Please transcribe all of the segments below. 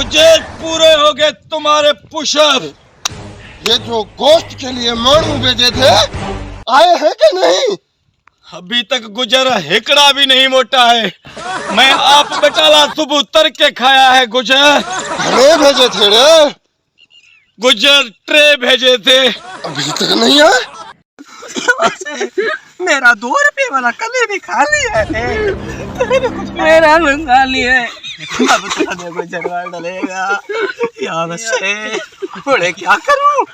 गुजर पूरे हो गए तुम्हारे पुशअप। ये जो गोश्त के लिए मानू भेजे थे आए हैं कि नहीं? अभी तक गुजर हिकड़ा भी नहीं मोटा है। मैं आप बटाला सुबह तर के खाया है गुजर। हमें भेजे थे रे? गुजर ट्रे भेजे थे, अभी तक नहीं आए। मेरा 2 रुपए वाला कले भी खा लिया है, कुछ मेरा मंगा लिया है। अब तो देखो जगह डलेगा या बच्चे बड़े क्या करूं?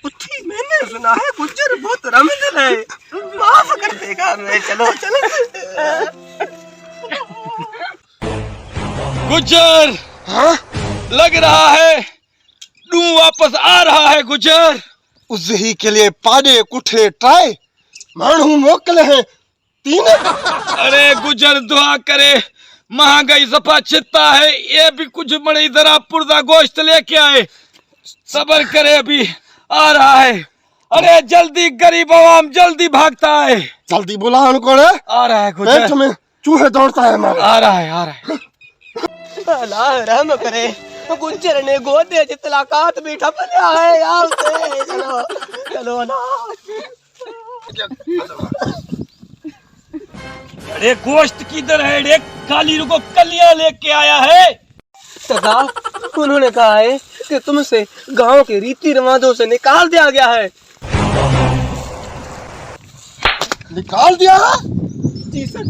उठी मैंने सुना है गुज्जर बहुत रमदल है, माफ कर देगा मैं। चलो चलो गुजर। हाँ? लग रहा है तू वापस आ रहा है गुजर। उस ही के लिए पादे कुठे ट्राई मानू मोकले हैं 3। अरे गुजर दुआ करे, महंगाई सफा चित्ता है। ये भी कुछ बड़ी जरा पुर्जा गोश्त लेके आए, सबर करे अभी आ रहा है। अरे जल्दी, गरीब आवाम जल्दी भागता है। जल्दी बुला उनको रे। आ रहा है गुजर, पेट में चूहे दौड़ता है हमारे। आ रहा है, आ रहा है। अल्लाह रहम करे, गुज्जर ने गोदे जितलाकात भी ठप लिया है यार से। चलो चलो ना। अरे गोश्त किधर है रे? काली रुको कलिया लेके आया है। सरदार उन्होंने कहा है कि तुमसे गांव के रीति रिवाजों से निकाल दिया गया है। निकाल दिया? जी सर।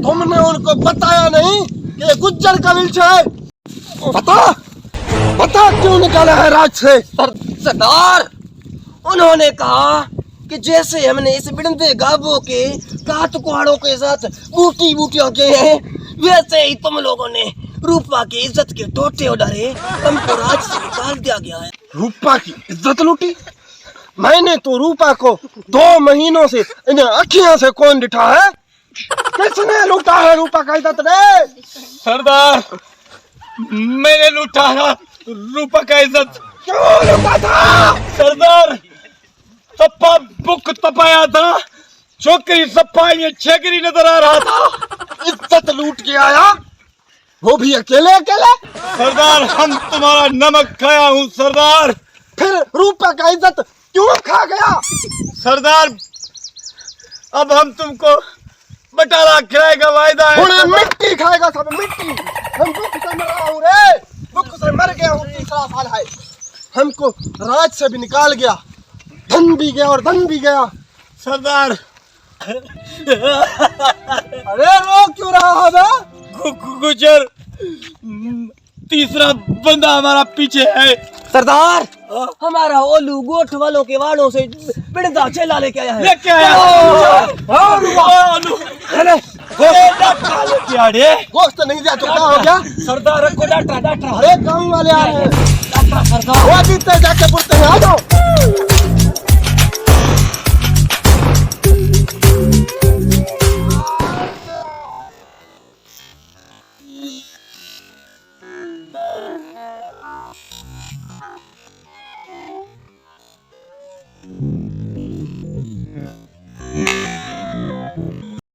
तुमने उनको बताया नहीं कि गुज्जर का विलचा है? बता क्यों निकाला है राज से? सरदार उन्होंने कहा कि जैसे हमने इस बिड़ंदे गाबों के काट कुहाड़ों के साथ बूटी बूटियों के हैं, वैसे ही तुम लोगों ने रूपा की इज्जत के टोटे उड़ाए, हमको राज से निकाल दिया गया है। रूपा की इज्जत लूटी? मैंने तो रूपा को 2 महीनों से इन्हें अखियां से कौन दिखा है? किसने लूटा है रूपा का इज्जत रे? सरदार मैंने लूटा रूपा का इज्जत। क्यों लूटा था? सरदार सप्पा बुक तपाया था, छोकरी सप्पा ये छेकरी नजर आ रहा था। इज्जत लूट के आया, वो भी अकेले अकेले? सरदार हम तुम्हारा नमक खाया हूँ सरदार। फिर रूपा का इज्जत क्यों खा गया? सरदार अब हम तुमको बटाला खिलाएगा वायदा है। थोड़े मिट्टी खाएगा सब मिट्टी। हम दुख से मर रहा हूँ रे, दुख से मर गया हूँ। 3 साल है, हमको राज से भी निकाल गया, धन भी गया और धन भी गया। सरदार अरे रो क्यों रहा है? गुजर तीसरा बंदा हमारा पीछे है। सरदार हमारा ओलू गोठ वालों के वाड़ों से बिड़दा चेला लेके आया है। लेके आया गोश्त नहीं दिया तो क्या हो गया? सरदार को डांटा डांटा। अरे गाँव वाले आ रहे हैं, सरदार वो जीतते जाके पूछते हैं आ जाओ।